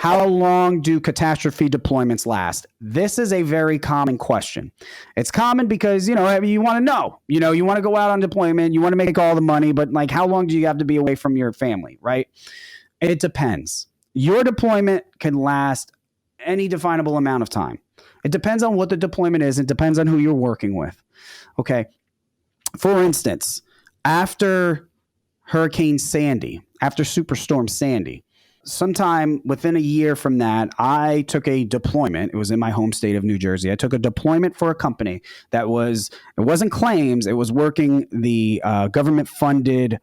how long do catastrophe deployments last? This is a very common question. It's common because, you want to know, you want to go out on deployment, you want to make all the money, but like, how long do you have to be away from your family, right? It depends. Your deployment can last any definable amount of time. It depends on what the deployment is. It depends on who you're working with. Okay. For instance, after Hurricane Sandy, after Superstorm Sandy, sometime within a year from that, I took a deployment. It was in my home state of New Jersey. I took a deployment for a company it wasn't claims. It was working the government funded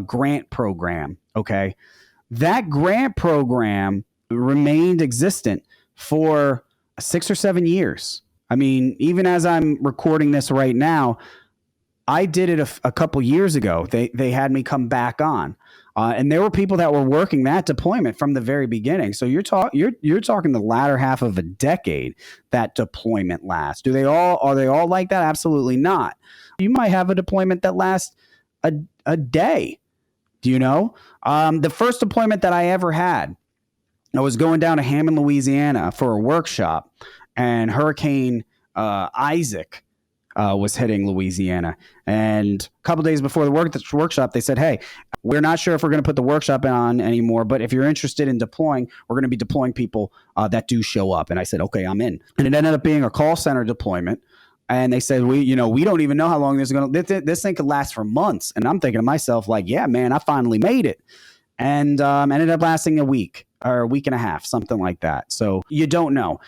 grant program. Okay. That grant program remained existent for 6 or 7 years. I mean, even as I'm recording this right now, I did it a couple years ago. They had me come back on, and there were people that were working that deployment from the very beginning. So you're talking the latter half of a decade that deployment lasts. Are they all like that? Absolutely not. You might have a deployment that lasts a day. Do you know? The first deployment that I ever had, I was going down to Hammond, Louisiana for a workshop, and Hurricane Isaac was hitting Louisiana. And a couple days before the workshop, they said, hey, we're not sure if we're going to put the workshop on anymore, but if you're interested in deploying, we're going to be deploying people that do show up. And I said, okay, I'm in. And it ended up being a call center deployment. And they said, we don't even know how long this is going to, this thing could last for months. And I'm thinking to myself, like, yeah, man, I finally made it. And ended up lasting a week or a week and a half, something like that. So you don't know.